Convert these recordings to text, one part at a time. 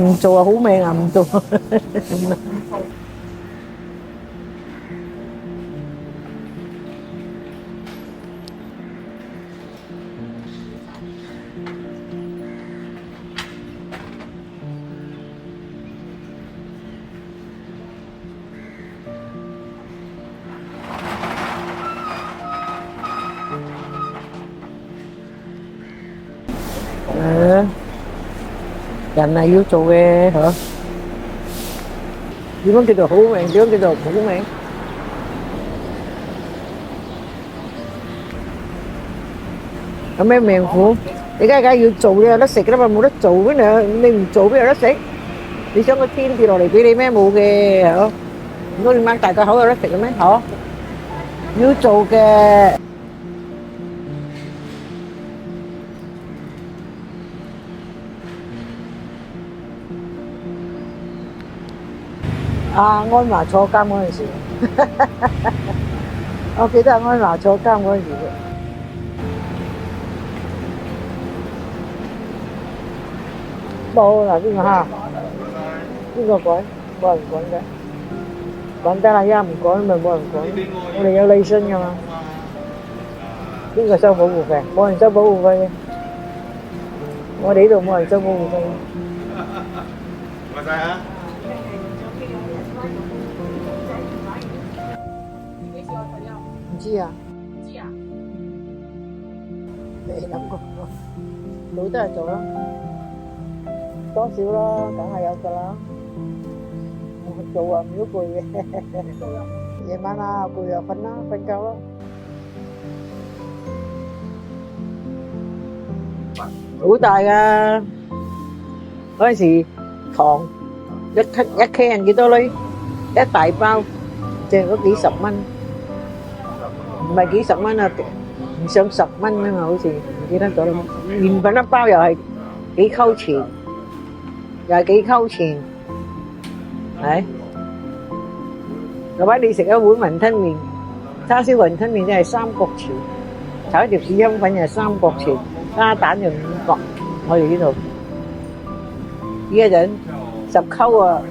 唔做啊好命啊，唔做。誒，人係要做嘅嚇，點樣叫做好命？點樣叫做苦命？有咩命苦？你梗係要做，你有得食㗎啦嘛，冇得做邊度？你唔做邊有得食？你想個天跌落嚟俾你咩？冇嘅，係咯。唔通你擘大個口有得食嘅咩？嗬，要做嘅。阿安華坐監嗰陣時，我記得阿安華坐監嗰陣時冇嗱邊個蝦？邊個管？冇人管嘅，管得啦，一唔管咪冇人管。我哋有利息㗎嘛？邊個收保護費？冇人收保護費嘅，我哋呢度冇人收保護費。唔該晒啊！唔知啊？未諗過，老都係做啦，多少咯，梗係有㗎啦。做啊唔要攰嘅，夜晚啊攰就瞓啦，瞓覺咯。好大㗎，嗰陣時糖一人幾多鐳？一大包，淨嗰幾十蚊，唔係幾十蚊啊，唔上10蚊啊嘛，好似唔記得咗啦。麵粉一包又係幾溝錢，又係幾溝錢，係。嗰晚你食一碗雲吞麵，叉燒雲吞麵真係3角錢，炒一條紫香粉又係3角錢，加蛋就5角。我哋呢度依家陣10溝啊！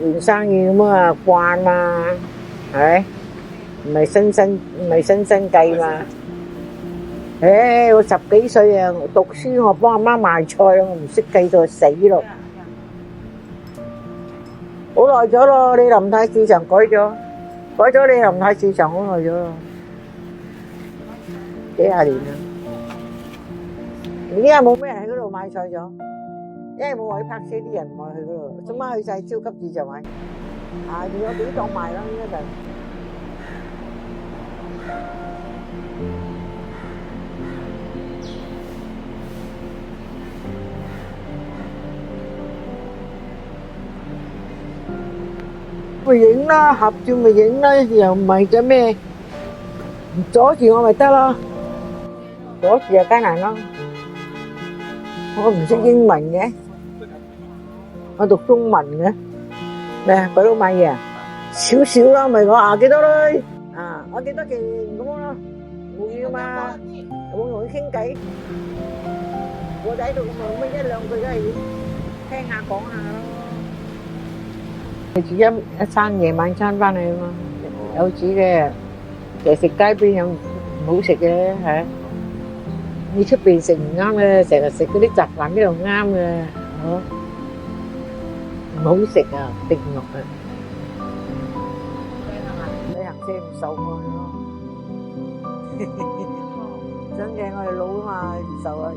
做生意咁啊慣嘛，係咪？唔係新計嘛。我10幾歲啊，讀書我幫阿媽賣菜，我唔識計到死咯。好耐咗咯，你林太市場改咗你林太市場好耐咗咯，幾廿年啦。而家冇咩人喺嗰度買菜咗，因為冇位泊車，啲人唔愛去嗰度，做乜去晒超級市場買？仲有幾檔賣啦，依家就。咪影啦，合照咪影啦，又唔係做咩，阻住我咪得咯，阻住就艱難咯。我唔識英文嘅，我讀中文嘅。咩？鬼佬買嘢啊？少少啦，咪講啊幾多嘞？啊，我幾多件咁咯，冇嘢噶嘛，有冇同佢傾偈？我就喺度咪乜一兩句都係聽下講下咯。煮一餐夜晚餐翻嚟啊嘛，有煮嘅，成日食街邊又唔好食嘅嚇。你出邊食唔啱嘅，成日食嗰啲雜飯邊度啱嘅，嗬，唔好食啊，食唔落啊。旅行社唔受我哋咯，真嘅我哋老啊嘛，唔受啊。